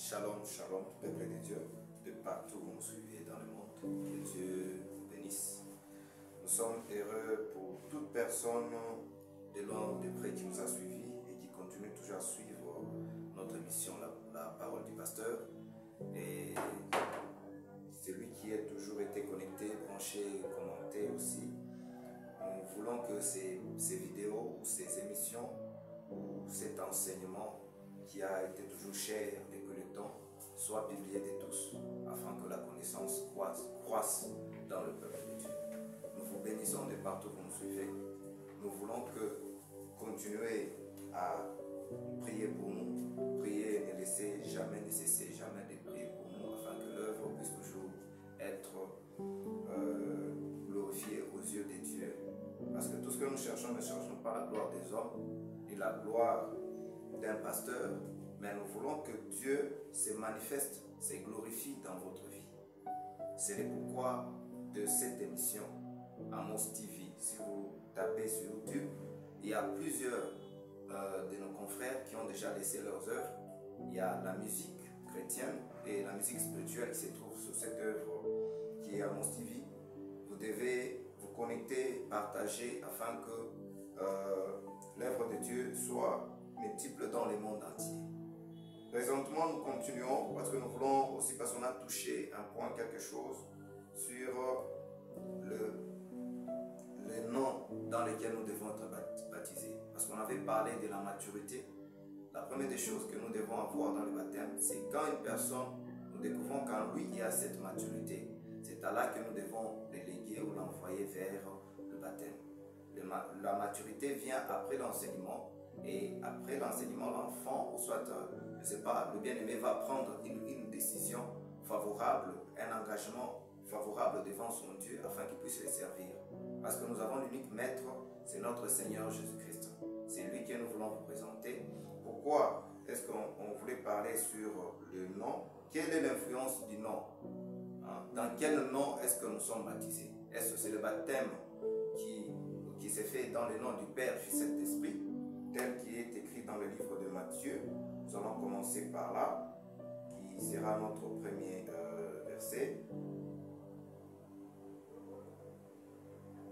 Shalom, shalom, peuple de Dieu, de partout où vous nous suivez dans le monde. Que Dieu vous bénisse. Nous sommes heureux pour toute personne de loin ou de près qui nous a suivis et qui continue toujours à suivre notre émission, la parole du pasteur. Et celui qui a toujours été connecté, branché, commenté aussi. Nous voulons que ces vidéos ou ces émissions ou cet enseignement qui a été toujours cher depuis le temps soit publié de tous afin que la connaissance croisse dans le peuple de Dieu. Nous vous bénissons de partout où vous nous suivez. Nous voulons continuer à prier pour nous, prier et ne laisser jamais, ne cesser jamais de prier pour nous afin que l'œuvre puisse toujours être glorifiée aux yeux de Dieu. Parce que tout ce que nous cherchons, ne cherchons pas la gloire des hommes ni la gloire d'un pasteur, mais nous voulons que Dieu se manifeste, se glorifie dans votre vie. C'est le pourquoi de cette émission, Amos TV. Si vous tapez sur YouTube, il y a plusieurs de nos confrères qui ont déjà laissé leurs œuvres. Il y a la musique chrétienne et la musique spirituelle qui se trouve sur cette œuvre qui est Amos TV. Vous devez vous connecter, partager afin que l'œuvre de Dieu soit multiple dans le monde entier. Présentement, nous continuons parce que nous voulons aussi, parce qu'on a touché un point, quelque chose sur le nom dans lequel nous devons être baptisés. Parce qu'on avait parlé de la maturité. La première des choses que nous devons avoir dans le baptême, c'est quand une personne, nous découvrons qu'en lui il y a cette maturité. C'est à là que nous devons l'éléguer ou l'envoyer vers le baptême. La maturité vient après l'enseignement. Et après l'enseignement, l'enfant, ou soit, je ne sais pas, le bien-aimé va prendre une décision favorable, un engagement favorable devant son Dieu afin qu'il puisse le servir. Parce que nous avons l'unique maître, c'est notre Seigneur Jésus-Christ. C'est lui que nous voulons vous présenter. Pourquoi est-ce qu'on voulait parler sur le nom? Quelle est l'influence du nom? Dans quel nom est-ce que nous sommes baptisés? Est-ce que c'est le baptême qui s'est fait dans le nom du Père, Fils et Saint-Esprit, tel qui est écrit dans le livre de Matthieu? Nous allons commencer par là, qui sera notre premier verset.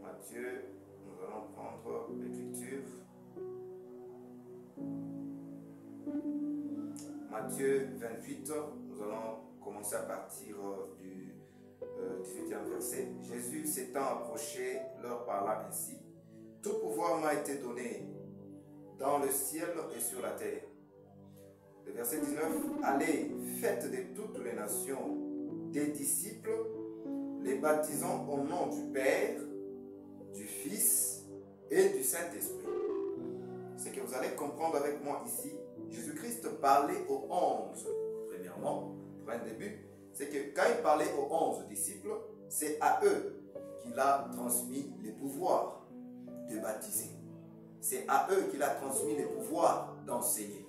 Matthieu, nous allons prendre l'écriture. Matthieu 28, nous allons commencer à partir du 18e verset. Jésus s'étant approché, leur parla ainsi: tout pouvoir m'a été donné dans le ciel et sur la terre. Le verset 19, allez, faites de toutes les nations des disciples, les baptisant au nom du Père, du Fils et du Saint-Esprit. Ce que vous allez comprendre avec moi ici, Jésus-Christ parlait aux 11. Premièrement, pour un début, c'est que quand il parlait aux 11 disciples, c'est à eux qu'il a transmis le pouvoir de baptiser. C'est à eux qu'il a transmis le pouvoir d'enseigner.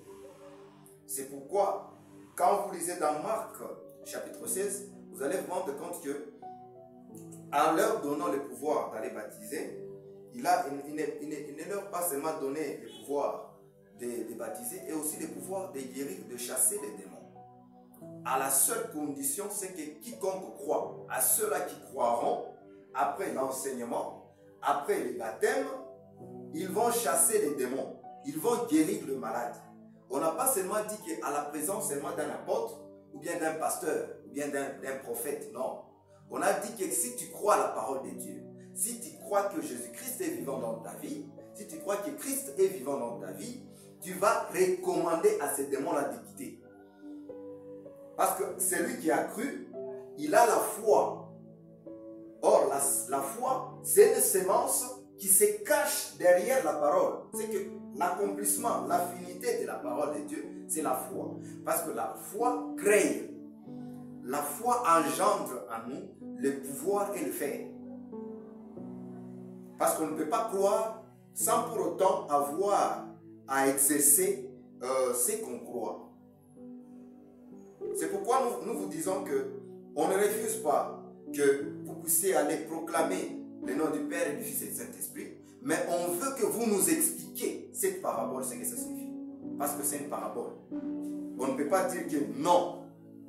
C'est pourquoi, quand vous lisez dans Marc, chapitre 16, vous allez vous rendre compte que, en leur donnant le pouvoir d'aller baptiser, il ne leur a pas seulement donné le pouvoir de baptiser, et aussi le pouvoir de guérir, de chasser les démons. À la seule condition, c'est que quiconque croit, à ceux-là qui croiront, après l'enseignement, après le baptême, ils vont chasser les démons, ils vont guérir le malade. On n'a pas seulement dit qu'à la présence seulement d'un apôtre, ou bien d'un pasteur, ou bien d'un prophète, non. On a dit que si tu crois à la parole de Dieu, si tu crois que Jésus-Christ est vivant dans ta vie, si tu crois que Christ est vivant dans ta vie, tu vas recommander à ces démons-là de quitter. Parce que celui qui a cru, il a la foi. Or, la foi, c'est une sémence qui se cache derrière la parole. C'est que l'accomplissement, l'affinité de la parole de Dieu, c'est la foi. Parce que la foi crée. La foi engendre en nous le pouvoir et le faire. Parce qu'on ne peut pas croire sans pour autant avoir à exercer ce qu'on croit. C'est pourquoi nous vous disons que on ne refuse pas que vous puissiez aller proclamer le nom du Père et du Fils et du Saint-Esprit, mais on veut que vous nous expliquiez cette parabole, ce que ça signifie. Parce que c'est une parabole. On ne peut pas dire que non,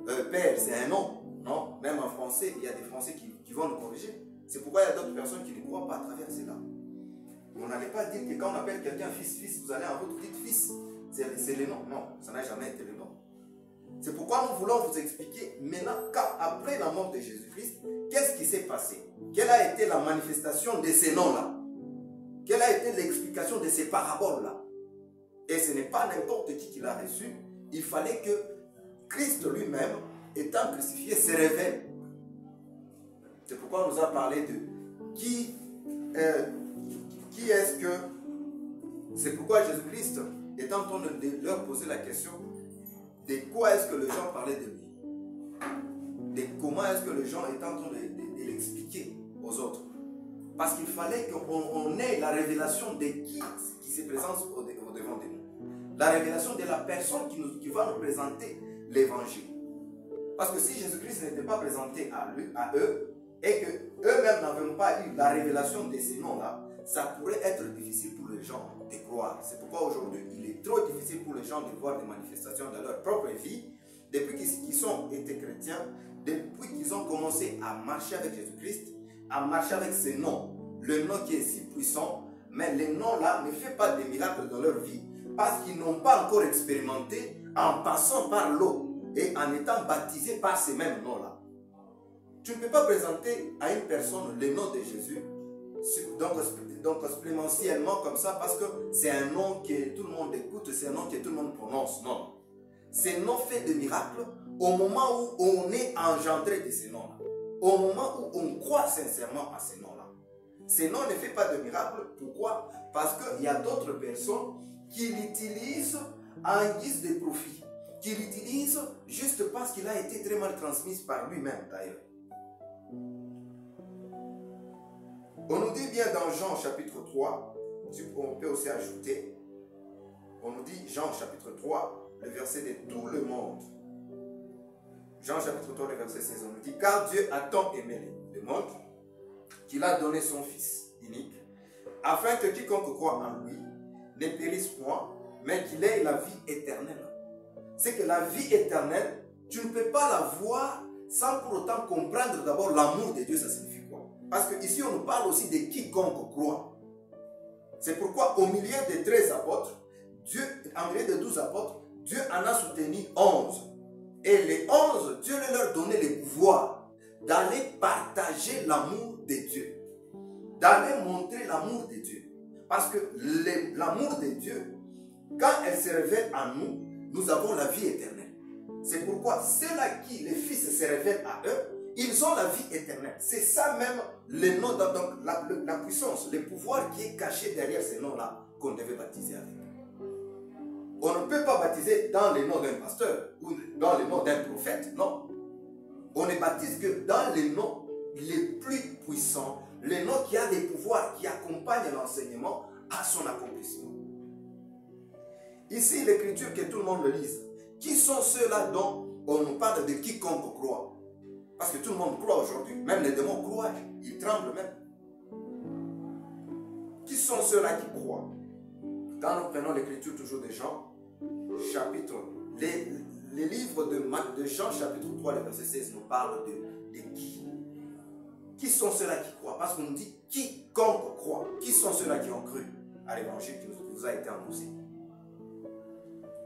Père, c'est un nom. Non, même en français, il y a des Français qui vont nous corriger. C'est pourquoi il y a d'autres personnes qui ne croient pas à travers cela. On n'allait pas dire que quand on appelle quelqu'un fils, vous allez en route, vous dites fils. C'est le nom. Non, ça n'a jamais été le nom. C'est pourquoi nous voulons vous expliquer maintenant, après la mort de Jésus-Christ, qu'est-ce qui s'est passé? Quelle a été la manifestation de ces noms-là? Quelle a été l'explication de ces paraboles-là? Et ce n'est pas n'importe qui l'a reçu. Il fallait que Christ lui-même, étant crucifié, se révèle. C'est pourquoi on nous a parlé de qui est-ce que... C'est pourquoi Jésus-Christ est en train de leur poser la question de quoi est-ce que les gens parlaient de lui. De comment est-ce que les gens étaient en train de l'expliquer aux autres. Parce qu'il fallait qu'on ait la révélation de qui se présente au devant de nous. La révélation de la personne qui va nous présenter l'évangile. Parce que si Jésus-Christ n'était pas présenté à eux, et qu'eux-mêmes n'avaient pas eu la révélation de ces noms-là, ça pourrait être difficile pour les gens de croire. C'est pourquoi aujourd'hui, il est trop difficile pour les gens de voir des manifestations dans leur propre vie, depuis qu'ils ont été chrétiens, depuis qu'ils ont commencé à marcher avec Jésus-Christ, à marcher avec ces noms, le nom qui est si puissant, mais les noms-là ne font pas de miracles dans leur vie, parce qu'ils n'ont pas encore expérimenté en passant par l'eau et en étant baptisés par ces mêmes noms-là. Tu ne peux pas présenter à une personne le nom de Jésus, donc expérimentiellement comme ça, parce que c'est un nom que tout le monde écoute, c'est un nom que tout le monde prononce. Non. Ces noms fait des miracles au moment où on est engendré de ces noms-là. Au moment où on croit sincèrement à ces noms-là. Ces noms ne font pas de miracles. Pourquoi? Parce qu'il y a d'autres personnes qui l'utilisent en guise de profit. Qui l'utilisent juste parce qu'il a été très mal transmis par lui-même d'ailleurs. On nous dit bien dans Jean chapitre 3, on peut aussi ajouter, on nous dit Jean chapitre 3, le verset de tout le monde. Jean chapitre 3, le verset 16, on nous dit, car Dieu a tant aimé le monde qu'il a donné son Fils unique, afin que quiconque croit en lui ne périsse point, mais qu'il ait la vie éternelle. C'est que la vie éternelle, tu ne peux pas la voir sans pour autant comprendre d'abord l'amour de Dieu, ça signifie quoi? Parce qu'ici on nous parle aussi de quiconque croit. C'est pourquoi au milieu des 13 apôtres, en milieu de 12 apôtres, Dieu en a soutenu 11. Et les 11, Dieu leur donnait le pouvoir d'aller partager l'amour de Dieu. D'aller montrer l'amour de Dieu. Parce que l'amour de Dieu, quand elle se révèle en nous, nous avons la vie éternelle. C'est pourquoi ceux-là qui, les fils, se révèlent à eux, ils ont la vie éternelle. C'est ça même le nom, donc la puissance, le pouvoir qui est caché derrière ces noms-là qu'on devait baptiser avec. On ne peut pas baptiser dans le nom d'un pasteur ou dans le nom d'un prophète, non. On ne baptise que dans les noms les plus puissants, les noms qui a des pouvoirs qui accompagnent l'enseignement à son accomplissement. Ici, l'écriture, que tout le monde le lise. Qui sont ceux-là dont on nous parle de quiconque croit? Parce que tout le monde croit aujourd'hui. Même les démons croient. Ils tremblent même. Qui sont ceux-là qui croient? Quand nous prenons l'écriture toujours de Jean, chapitre, les livres de Jean, chapitre 3, le verset 16, nous parlent de qui? Qui sont ceux-là qui croient? Parce qu'on nous dit quiconque croit. Qui sont ceux-là qui ont cru à l'évangile qui vous a été annoncé?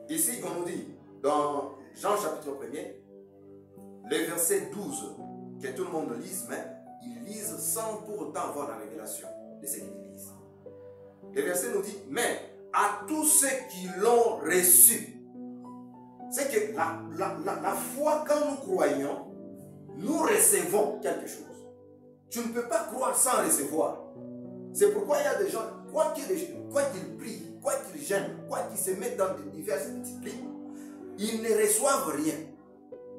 Ici, on nous dit, dans Jean chapitre 1er, le verset 12, que tout le monde lise, mais ils lisent sans pour autant avoir la révélation de ce qu'ils lisent. Le verset nous dit, mais à tous ceux qui l'ont reçu, c'est que la foi, quand nous croyons, nous recevons quelque chose. Tu ne peux pas croire sans recevoir. C'est pourquoi il y a des gens, quoi qu'ils prient, quoi qu'ils gênent, quoi qu'ils se mettent dans diverses disciplines, ils ne reçoivent rien.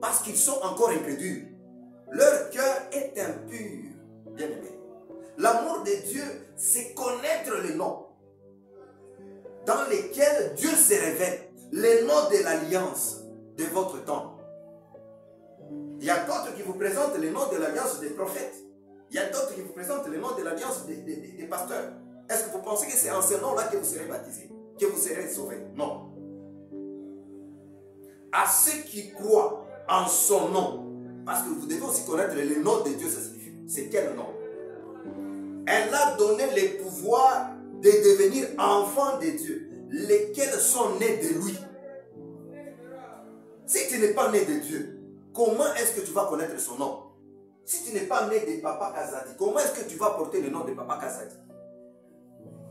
Parce qu'ils sont encore incrédules. Leur cœur est impur, bien aimé. L'amour de Dieu, c'est connaître les noms dans lesquels Dieu se révèle. Les noms de l'alliance de votre temps. Il y a d'autres qui vous présentent les noms de l'alliance des prophètes. Il y a d'autres qui vous présentent les noms de l'alliance des pasteurs. Est-ce que vous pensez que c'est en ce nom-là que vous serez baptisés, que vous serez sauvés? Non. À ceux qui croient, en son nom. Parce que vous devez aussi connaître le nom de Dieu, ça signifie. C'est quel nom? Elle a donné les pouvoirs de devenir enfants de Dieu, lesquels sont nés de lui. Si tu n'es pas né de Dieu, comment est-ce que tu vas connaître son nom? Si tu n'es pas né de Papa Kazadi, comment est-ce que tu vas porter le nom de Papa Kazadi?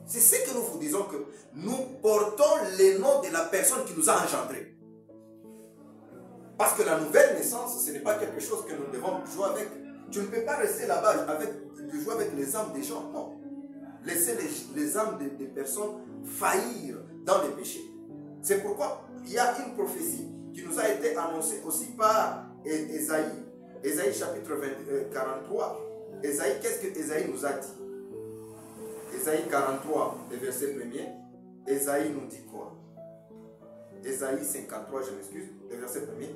C'est ce que nous vous disons, que nous portons le nom de la personne qui nous a engendrés. Parce que la nouvelle naissance, ce n'est pas quelque chose que nous devons jouer avec. Tu ne peux pas rester là-bas de jouer avec les âmes des gens, non. Laisser les âmes des personnes faillir dans les péchés. C'est pourquoi il y a une prophétie qui nous a été annoncée aussi par Ésaïe. Ésaïe chapitre 43. Ésaïe, qu'est-ce que Ésaïe nous a dit? Ésaïe 43, le verset 1er. Ésaïe nous dit quoi? Ésaïe 53, je m'excuse, le verset 1er.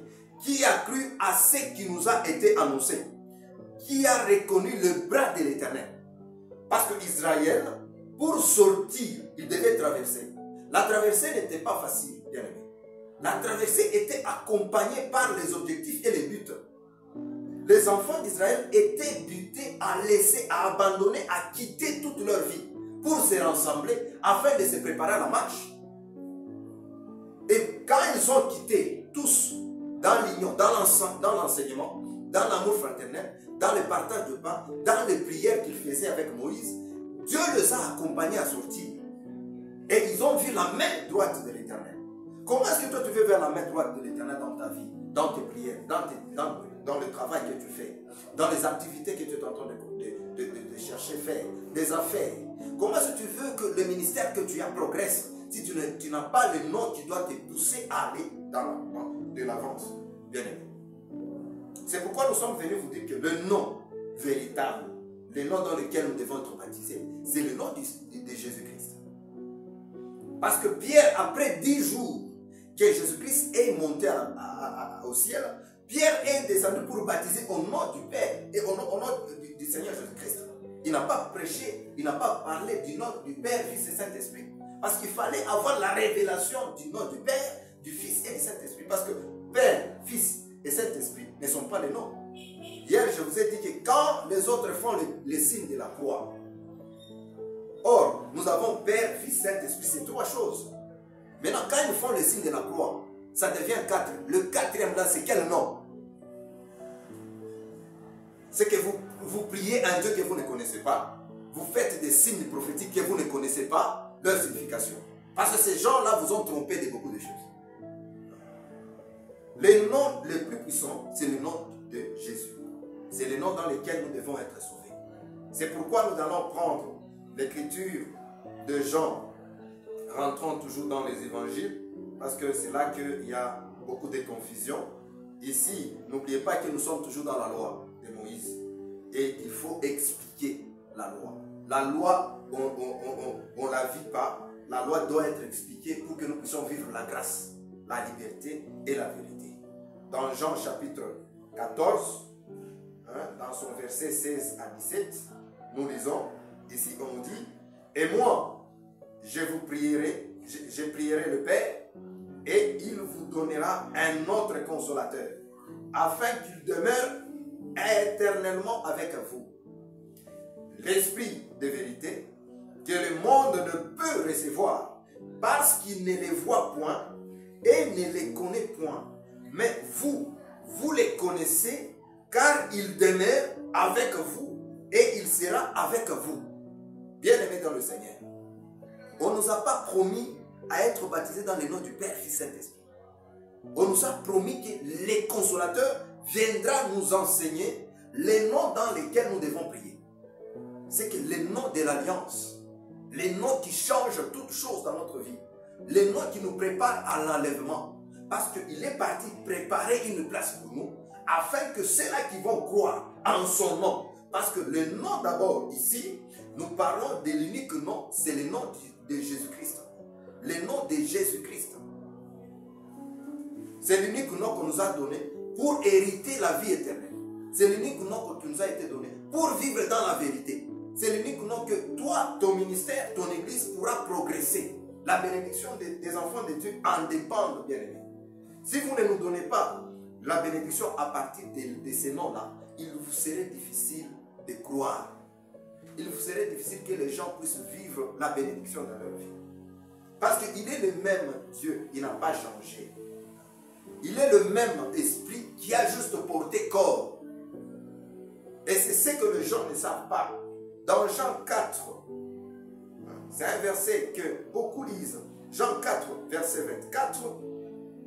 Qui a cru à ce qui nous a été annoncé? Qui a reconnu le bras de l'Éternel? Parce que Israël, pour sortir, il devait traverser. La traversée n'était pas facile, bien aimé. La traversée était accompagnée par les objectifs et les buts. Les enfants d'Israël étaient butés à laisser, à abandonner, à quitter toute leur vie pour se rassembler afin de se préparer à la marche. Et quand ils ont quitté tous dans l'union, dans l'enseignement, dans l'amour fraternel, dans le partage de pain, dans les prières qu'ils faisaient avec Moïse, Dieu les a accompagnés à sortir. Et ils ont vu la main droite de l'Éternel. Comment est-ce que toi tu veux vers la main droite de l'Éternel dans ta vie, dans tes prières, dans le travail que tu fais, dans les activités que tu es en train de chercher à faire, des affaires? Comment est-ce que tu veux que le ministère que tu as progresse si tu n'as pas le nom qui doit te pousser à aller de l'avance, bien aimé? C'est pourquoi nous sommes venus vous dire que le nom véritable, le nom dans lequel nous devons être baptisés, c'est le nom de Jésus-Christ. Parce que Pierre, après 10 jours que Jésus-Christ est monté au ciel, Pierre est descendu pour baptiser au nom du Père et au nom du Seigneur Jésus-Christ. Il n'a pas prêché, il n'a pas parlé du nom du Père, Fils et Saint-Esprit. Parce qu'il fallait avoir la révélation du nom du Père, du Fils et du Saint-Esprit. Parce que Père, Fils et Saint-Esprit ne sont pas les noms. Hier, je vous ai dit que quand les autres font les signes de la croix, or, nous avons Père, Fils, Saint-Esprit, c'est 3 choses. Maintenant, quand ils font les signes de la croix, ça devient 4. Le 4e là, c'est quel nom? C'est que vous priez un Dieu que vous ne connaissez pas. Vous faites des signes prophétiques que vous ne connaissez pas leur signification. Parce que ces gens-là vous ont trompé de beaucoup de choses. Le nom le plus puissant, c'est le nom de Jésus. C'est le nom dans lequel nous devons être sauvés. C'est pourquoi nous allons prendre l'écriture de Jean, rentrons toujours dans les évangiles, parce que c'est là qu'il y a beaucoup de confusion. Ici, n'oubliez pas que nous sommes toujours dans la loi de Moïse. Et il faut expliquer la loi. La loi, on ne la vit pas. La loi doit être expliquée pour que nous puissions vivre la grâce, la liberté et la vérité. Dans Jean chapitre 14, dans son verset 16 à 17, nous lisons, ici on nous dit, « Et moi, je prierai le Père, et il vous donnera un autre consolateur, afin qu'il demeure éternellement avec vous. L'Esprit de vérité, que le monde ne peut recevoir, parce qu'il ne les voit point, et ne les connaît point. Mais vous les connaissez, car il demeure avec vous, et il sera avec vous. » Bien-aimés dans le Seigneur, on ne nous a pas promis à être baptisés dans le nom du Père, Fils et Saint-Esprit. On nous a promis que les consolateurs viendra nous enseigner les noms dans lesquels nous devons prier. C'est que les noms de l'alliance, les noms qui changent toutes choses dans notre vie, les noms qui nous préparent à l'enlèvement, parce qu'il est parti préparer une place pour nous, afin que ceux-là qui vont croire en son nom, parce que le nom d'abord ici, nous parlons de l'unique nom, c'est le nom de Jésus-Christ. Le nom de Jésus-Christ. C'est l'unique nom qu'on nous a donné pour hériter la vie éternelle. C'est l'unique nom qui nous a été donné pour vivre dans la vérité. C'est l'unique nom que toi, ton ministère, ton église pourra progresser. La bénédiction des enfants de Dieu en dépend, bien aimés. Si vous ne nous donnez pas la bénédiction à partir de ces noms-là, il vous serait difficile de croire. Il vous serait difficile que les gens puissent vivre la bénédiction dans leur vie. Parce qu'il est le même Dieu, il n'a pas changé. Il est le même esprit qui a juste porté corps. Et c'est ce que les gens ne savent pas. Dans Jean 4, c'est un verset que beaucoup lisent. Jean 4, verset 24.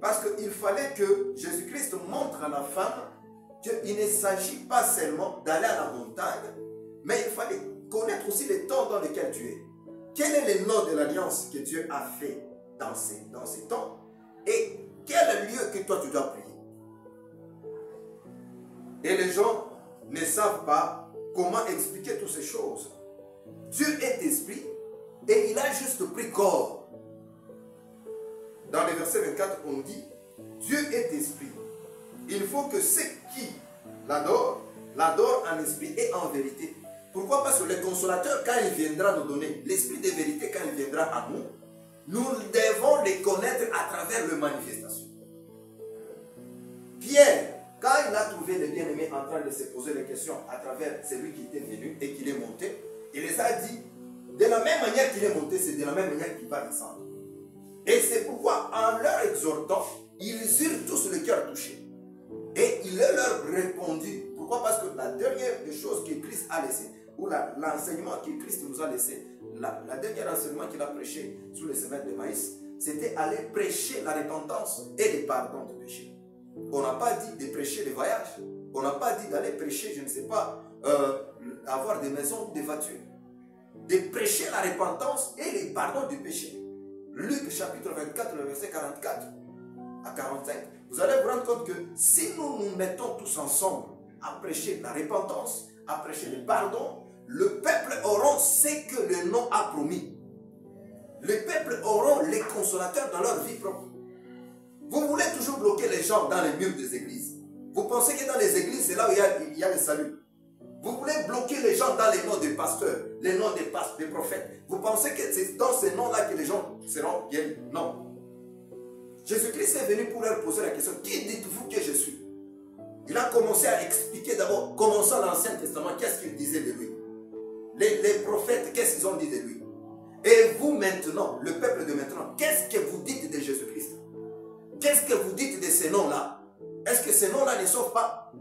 Parce qu'il fallait que Jésus-Christ montre à la femme qu'il ne s'agit pas seulement d'aller à la montagne, mais il fallait connaître aussi le temps dans lequel tu es. Quel est le nom de l'alliance que Dieu a fait dans ces temps? Et quel lieu que toi tu dois prier? Et les gens ne savent pas comment expliquer toutes ces choses. Dieu est esprit et il a juste pris corps. Dans le verset 24, on dit, Dieu est esprit. Il faut que ceux qui l'adorent en esprit et en vérité. Pourquoi? Parce que le consolateur, quand il viendra nous donner l'esprit de vérité, quand il viendra à nous, nous devons les connaître à travers leur manifestation. Pierre, quand il a trouvé les bien-aimés en train de se poser les questions à travers celui qui était venu et qu'il est monté, il les a dit, de la même manière qu'il est monté, c'est de la même manière qu'il va descendre. Et c'est pourquoi, en leur exhortant, ils eurent tous le cœur touché. Et il leur répondu. Pourquoi? Parce que la dernière des choses que Christ a laissé, ou l'enseignement que Christ nous a laissé, la dernière enseignement qu'il a prêché sous les semaines de maïs, c'était aller prêcher la repentance et le pardon du péché. On n'a pas dit de prêcher les voyages. On n'a pas dit d'aller prêcher, je ne sais pas, avoir des maisons ou des voitures. De prêcher la repentance et le pardon du péché. Luc chapitre 24, le verset 44 à 45. Vous allez vous rendre compte que si nous nous mettons tous ensemble à prêcher la repentance, à prêcher le pardon, le peuple aura ce que le nom a promis. Le peuple aura les consolateurs dans leur vie propre. Vous voulez toujours bloquer les gens dans les murs des églises. Vous pensez que dans les églises, c'est là où il y a le salut. Vous voulez bloquer les gens dans les noms des pasteurs, les noms des prophètes. Vous pensez que c'est dans ces noms-là que les gens seront guéris? Non. Jésus-Christ est venu pour leur poser la question, qui dites-vous que je suis? Il a commencé à expliquer d'abord, commençant l'Ancien Testament, qu'est-ce qu'il disait de lui. Les prophètes, qu'est-ce qu'ils ont dit de lui. Et vous maintenant, le peuple de maintenant, qu'est-ce que vous dites de Jésus-Christ? Qu'est-ce que vous dites de ces noms-là? Est-ce que ces noms-là ne sauvent pas?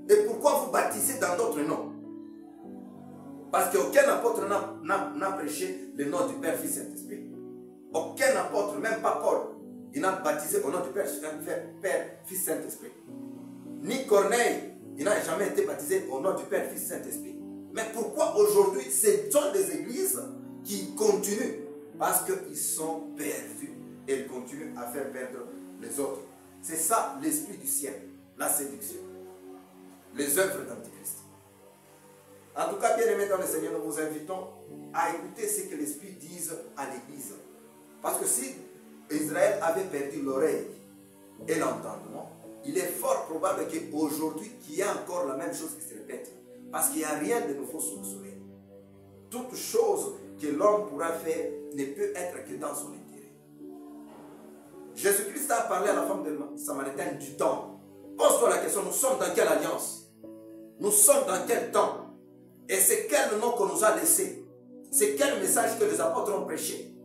Et pourquoi vous baptisez dans d'autres noms? Parce qu'aucun apôtre n'a prêché le nom du Père, Fils, Saint-Esprit. Aucun apôtre, même pas Paul, il n'a baptisé au nom du Père, Fils, Saint-Esprit. Ni Corneille, il n'a jamais été baptisé au nom du Père, Fils, Saint-Esprit. Mais pourquoi aujourd'hui, ce sont des églises qui continuent? Parce qu'ils sont perdus et ils continuent à faire perdre les autres. C'est ça l'esprit du siècle, la séduction, les œuvres d'Antichrist. En tout cas, bien aimés dans le Seigneur, nous vous invitons à écouter ce que l'Esprit dit à l'Église. Parce que si Israël avait perdu l'oreille et l'entendement, il est fort probable qu'aujourd'hui, qu'il y ait encore la même chose qui se répète. Parce qu'il n'y a rien de nouveau sous le soleil. Toute chose que l'homme pourra faire ne peut être que dans son intérêt. Jésus-Christ a parlé à la femme de Samaritaine du temps. Pose-toi la question, nous sommes dans quelle alliance? Nous sommes dans quel temps? Et c'est quel nom qu'on nous a laissé? C'est quel message que les apôtres ont prêché?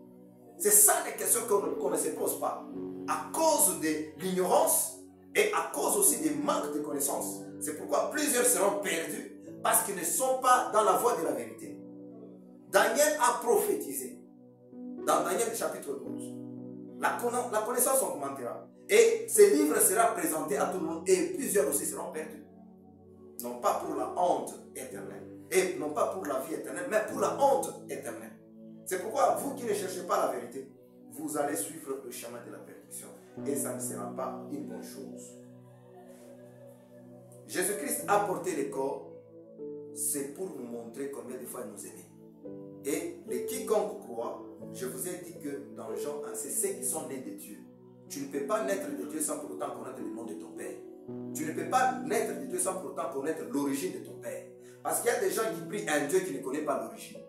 C'est ça les questions qu'on ne se pose pas. À cause de l'ignorance et à cause aussi des manques de connaissances. C'est pourquoi plusieurs seront perdus parce qu'ils ne sont pas dans la voie de la vérité. Daniel a prophétisé dans Daniel chapitre 12. La connaissance augmentera. Et ce livre sera présenté à tout le monde et plusieurs aussi seront perdus. Non pas pour la honte éternelle. Et non pas pour la vie éternelle, mais pour la honte éternelle. C'est pourquoi vous qui ne cherchez pas la vérité, vous allez suivre le chemin de la perdition. Et ça ne sera pas une bonne chose. Jésus-Christ a porté le corps, c'est pour nous montrer combien de fois il nous aimait. Et les quiconque croit, je vous ai dit que dans Jean 1, c'est ceux qui sont nés de Dieu. Tu ne peux pas naître de Dieu sans pour autant connaître le nom de ton Père. Tu ne peux pas naître de Dieu sans pour autant connaître l'origine de ton Père. Parce qu'il y a des gens qui prient un Dieu qui ne connaît pas l'origine.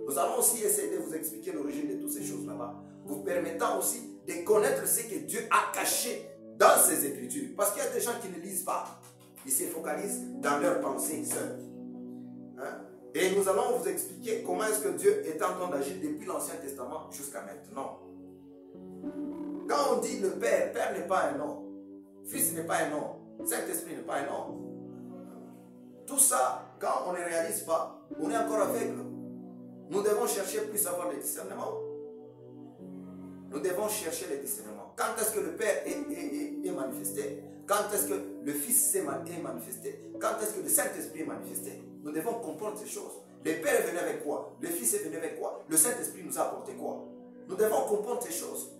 Nous allons aussi essayer de vous expliquer l'origine de toutes ces choses là-bas. Vous permettant aussi de connaître ce que Dieu a caché dans ces Écritures. Parce qu'il y a des gens qui ne lisent pas. Ils se focalisent dans leurs pensées seules. Hein? Et nous allons vous expliquer comment est-ce que Dieu est en train d'agir depuis l'Ancien Testament jusqu'à maintenant. Quand on dit le Père, Père n'est pas un nom. Fils n'est pas un nom. Saint-Esprit n'est pas un nom. Tout ça, quand on ne réalise pas, on est encore aveugle. Nous devons chercher plus à avoir le discernement. Nous devons chercher le discernement. Quand est-ce que le Père est manifesté? Quand est-ce que le Fils est manifesté? Quand est-ce que le Saint-Esprit est manifesté? Nous devons comprendre ces choses. Le Père est venu avec quoi? Le Fils est venu avec quoi? Le Saint-Esprit nous a apporté quoi? Nous devons comprendre ces choses.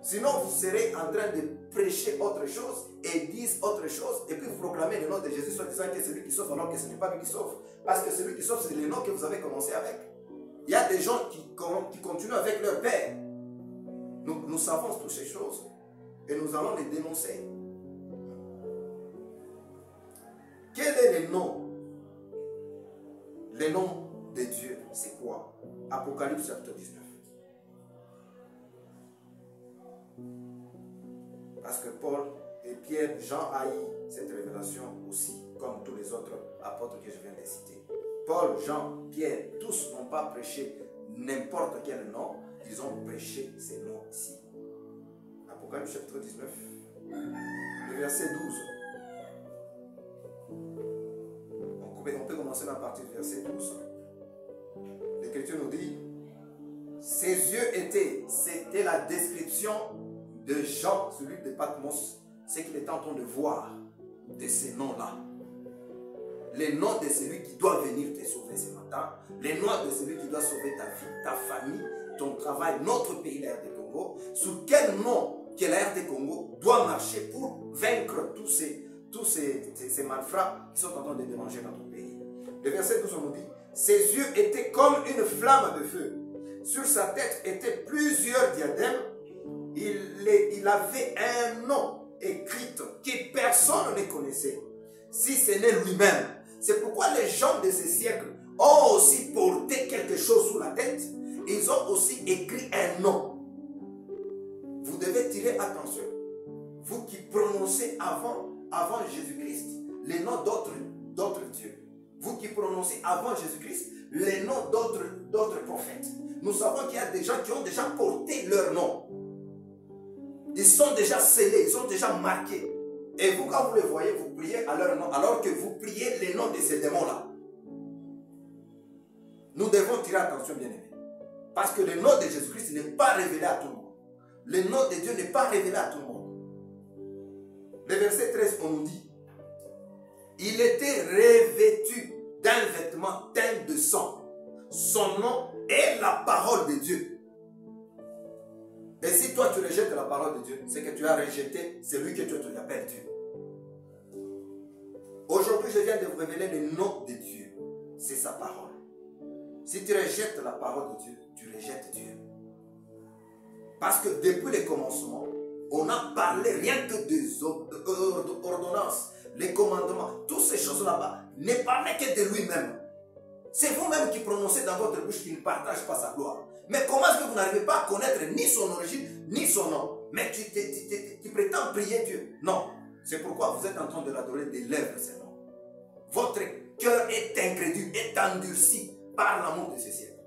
Sinon, vous serez en train de prêcher autre chose et dire autre chose et puis vous proclamez le nom de Jésus en disant que c'est lui qui sauve alors que ce n'est pas lui qui sauve. Parce que celui qui sauve, c'est le nom que vous avez commencé avec. Il y a des gens qui continuent avec leur Père. Nous savons toutes ces choses et nous allons les dénoncer. Quel est le nom? Le nom de Dieu, c'est quoi? Apocalypse chapitre 19. Parce que Paul et Pierre, Jean haït cette révélation aussi, comme tous les autres apôtres que je viens de citer. Paul, Jean, Pierre, tous n'ont pas prêché n'importe quel nom, ils ont prêché ces noms-ci. Apocalypse chapitre 19, le verset 12. On peut commencer à partir du verset 12. L'Écriture nous dit, ses yeux c'était la description de Jean, celui de Patmos, c'est qu'il était en train de voir de ces noms-là. Les noms de celui qui doit venir te sauver ce matin, les noms de celui qui doit sauver ta vie, ta famille, ton travail, notre pays, la RD Congo. Sur quel nom que la RD Congo doit marcher pour vaincre tous ces malfrats qui sont en train de déranger notre pays. Le verset 12 nous dit, ses yeux étaient comme une flamme de feu. Sur sa tête étaient plusieurs diadèmes. Il avait un nom écrit que personne ne connaissait, si ce n'est lui-même. C'est pourquoi les gens de ce siècle ont aussi porté quelque chose sur la tête. Ils ont aussi écrit un nom. Vous devez tirer attention. Vous qui prononcez avant Jésus-Christ les noms d'autres dieux. Vous qui prononcez avant Jésus-Christ les noms d'autres prophètes. Nous savons qu'il y a des gens qui ont déjà porté leur nom. Ils sont déjà scellés, ils sont déjà marqués. Et vous, quand vous les voyez, vous priez à leur nom, alors que vous priez les noms de ces démons-là. Nous devons tirer attention, bien-aimés. Parce que le nom de Jésus-Christ n'est pas révélé à tout le monde. Le nom de Dieu n'est pas révélé à tout le monde. Le verset 13, on nous dit, il était revêtu d'un vêtement teint de sang. Son nom est la parole de Dieu. Et si toi tu rejettes la parole de Dieu, c'est que tu as rejeté celui que Dieu te appelle Dieu. Aujourd'hui, je viens de vous révéler le nom de Dieu. C'est sa parole. Si tu rejettes la parole de Dieu, tu rejettes Dieu. Parce que depuis le commencement, on a parlé rien que des ordonnances, les commandements, toutes ces choses là-bas ne parlaient que de lui-même. C'est vous-même qui prononcez dans votre bouche qu'il ne partage pas sa gloire. Mais comment est-ce que vous n'arrivez pas à connaître ni son origine, ni son nom? Mais tu prétends prier Dieu. Non. C'est pourquoi vous êtes en train de l'adorer des lèvres seulement. Votre cœur est incrédule, est endurci par l'amour de ce siècle.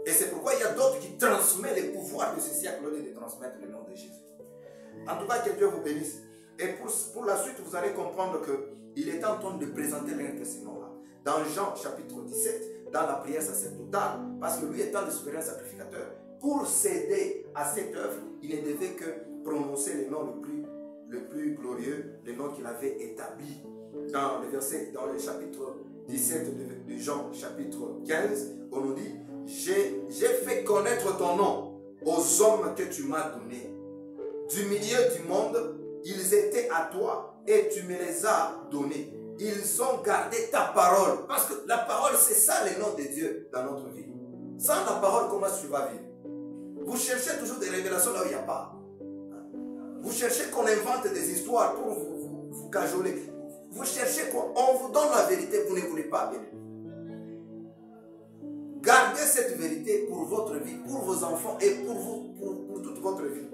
Et c'est pourquoi il y a d'autres qui transmettent les pouvoirs de ce siècle au lieu de transmettre le nom de Jésus. En tout cas, que Dieu vous bénisse. Et pour la suite, vous allez comprendre qu'il est en train de présenter l'un de ces noms-là. Dans Jean chapitre 17, dans la prière sacerdotale, parce que lui étant le souverain sacrificateur, pour s'aider à cette œuvre, il ne devait que prononcer le nom le plus glorieux, le nom qu'il avait établi. Dans le chapitre 17 de Jean chapitre 15, on nous dit, j'ai fait connaître ton nom aux hommes que tu m'as donnés. Du milieu du monde, ils étaient à toi et tu me les as donnés. Ils ont gardé ta parole. Parce que la parole, c'est ça le nom de Dieu dans notre vie. Sans la parole, comment tu vas vivre? Vous cherchez toujours des révélations là où il n'y a pas. Vous cherchez qu'on invente des histoires pour vous cajoler. Vous cherchez quoi? On vous donne la vérité, vous ne voulez pas. Gardez cette vérité pour votre vie, pour vos enfants et pour toute votre vie.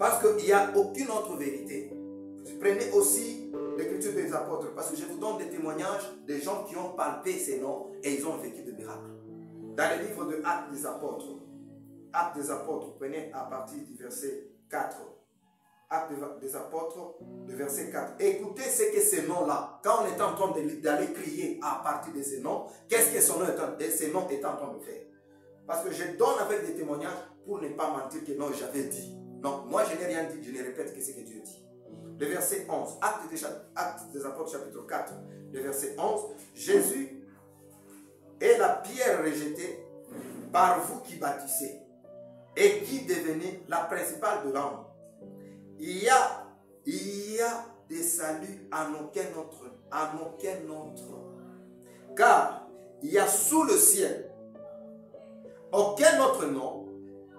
Parce qu'il n'y a aucune autre vérité. Prenez aussi l'écriture des apôtres, parce que je vous donne des témoignages des gens qui ont palpé ces noms et ils ont vécu des miracles. Dans le livre de Actes des Apôtres, prenez à partir du verset 4. Actes des Apôtres, le verset 4. Écoutez ce que ces noms-là, quand on est en train d'aller crier à partir de ces noms, qu'est-ce que ces noms est en train de faire? Parce que je donne avec des témoignages pour ne pas mentir que non, j'avais dit. Non, moi je n'ai rien dit, je ne répète que ce que Dieu dit. Le verset 11, Actes des Apôtres chapitre 4, le verset 11, Jésus est la pierre rejetée par vous qui bâtissez et qui devenez la principale de l'âme. Il y a des saluts à aucun autre. Car il y a sous le ciel aucun autre nom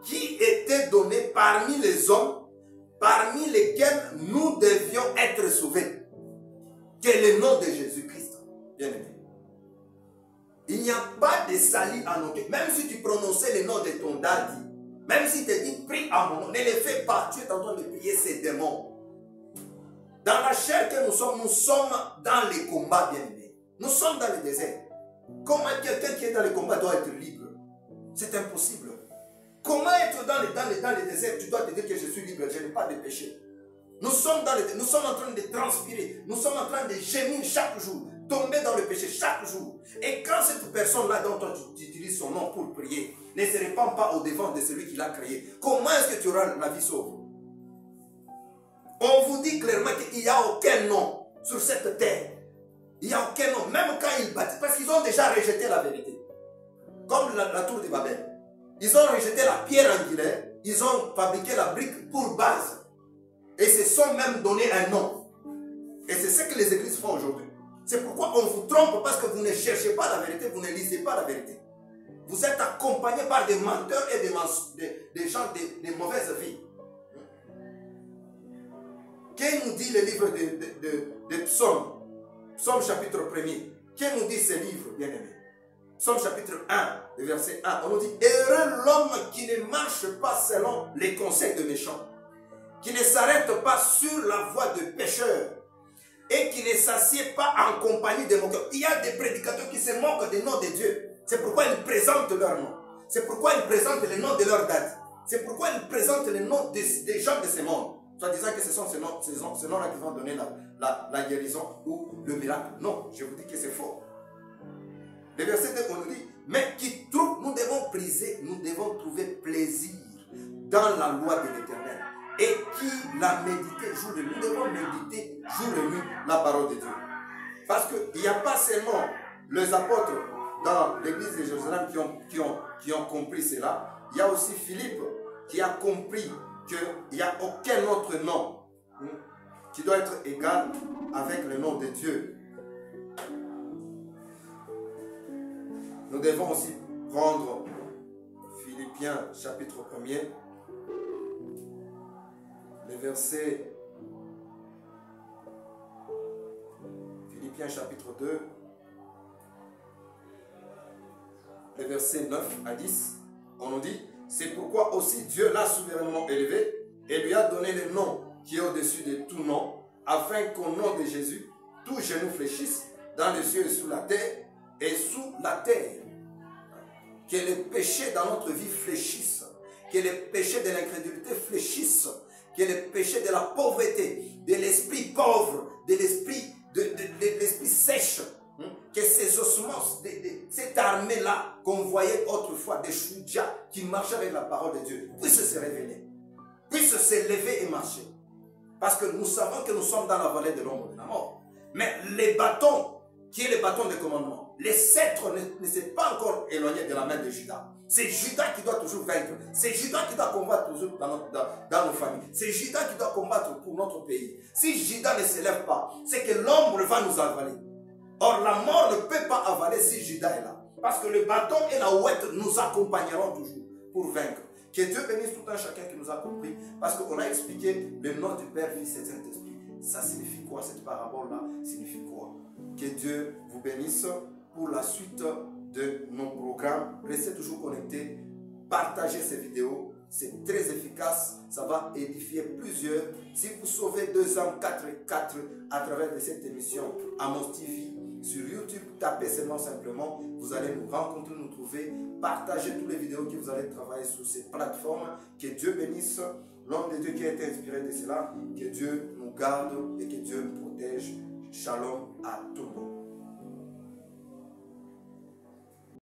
qui était donné parmi les hommes parmi lesquels nous devions être sauvés, que le nom de Jésus-Christ, bien aimé. Il n'y a pas de salut en aucun. Même si tu prononçais le nom de ton daddy, même si tu te dis prie à mon nom, ne le fais pas. Tu es en train de prier ces démons. Dans la chair que nous sommes dans les combats, bien aimés. Nous sommes dans le désert. Comment quelqu'un qui est dans le combat doit être libre? C'est impossible. Comment être dans le désert, tu dois te dire que je suis libre, je n'ai pas de péché. Nous sommes en train de transpirer, nous sommes en train de gémir chaque jour, tomber dans le péché chaque jour. Et quand cette personne-là dont tu utilises son nom pour prier, ne se répand pas au devant de celui qui l'a créé, comment est-ce que tu auras la vie sauve? On vous dit clairement qu'il n'y a aucun nom sur cette terre. Il n'y a aucun nom, même quand ils bâtissent, parce qu'ils ont déjà rejeté la vérité. Comme la tour de Babel. Ils ont rejeté la pierre angulaire, ils ont fabriqué la brique pour base. Et se sont même donné un nom. Et c'est ce que les églises font aujourd'hui. C'est pourquoi on vous trompe, parce que vous ne cherchez pas la vérité, vous ne lisez pas la vérité. Vous êtes accompagné par des menteurs et des gens de mauvaise vie. Qu'est-ce nous dit le livre de Psaume? Psaume chapitre 1er. Qu'est-ce nous dit ce livre, bien-aimé? Psaume chapitre 1, le verset 1. On nous dit, heureux l'homme qui ne marche pas selon les conseils de méchants, qui ne s'arrête pas sur la voie de pécheurs et qui ne s'assied pas en compagnie de moqueurs. Il y a des prédicateurs qui se moquent des noms de Dieu. C'est pourquoi ils présentent leur nom. C'est pourquoi ils présentent le nom de leur date. C'est pourquoi ils présentent le nom des gens de ce monde. Soit disant que ce sont ces noms-là qui vont donner la guérison ou le miracle. Non, je vous dis que c'est faux. Le verset 2, on nous dit, mais qui trouve, nous devons priser, nous devons trouver plaisir dans la loi de l'Éternel. Et qui l'a médité jour et nuit. Nous devons méditer jour et nuit la parole de Dieu. Parce qu'il n'y a pas seulement les apôtres dans l'église de Jérusalem qui ont compris cela. Il y a aussi Philippe qui a compris qu'il n'y a aucun autre nom qui doit être égal avec le nom de Dieu. Nous devons aussi prendre Philippiens chapitre 1er, le verset, Philippiens chapitre 2, le verset 9 à 10, on nous dit, c'est pourquoi aussi Dieu l'a souverainement élevé et lui a donné le nom qui est au-dessus de tout nom, afin qu'au nom de Jésus, tout genou fléchisse dans les cieux et sous la terre, et sous la terre. Que les péchés dans notre vie fléchissent, que les péchés de l'incrédulité fléchissent, que les péchés de la pauvreté, de l'esprit pauvre, de l'esprit sèche, que ces ossements, cette armée-là qu'on voyait autrefois, des choudjas qui marchaient avec la parole de Dieu, puissent se révéler, puissent se lever et marcher. Parce que nous savons que nous sommes dans la vallée de l'ombre de la mort. Mais les bâtons, qui est le bâton de commandement, les sceptres ne s'est pas encore éloigné de la main de Judas. C'est Judas qui doit toujours vaincre. C'est Judas qui doit combattre toujours dans nos familles. C'est Judas qui doit combattre pour notre pays. Si Judas ne se lève pas, c'est que l'ombre va nous avaler. Or, la mort ne peut pas avaler si Judas est là. Parce que le bâton et la ouette nous accompagneront toujours pour vaincre. Que Dieu bénisse tout un chacun qui nous a compris. Parce qu'on a expliqué le nom du Père, Fils et Saint-Esprit. Ça signifie quoi? Cette parabole-là signifie quoi? Que Dieu vous bénisse pour la suite de nos programmes. Restez toujours connectés. Partagez ces vidéos. c'est très efficace, ça va édifier plusieurs. Si vous sauvez 2 âmes, 4 à travers de cette émission Amos TV, sur YouTube, tapez seulement simplement, vous allez nous rencontrer, nous trouver, partagez toutes les vidéos que vous allez travailler sur ces plateformes. Que Dieu bénisse l'homme de Dieu qui a été inspiré de cela, que Dieu nous garde et que Dieu nous protège. Shalom à tout le monde.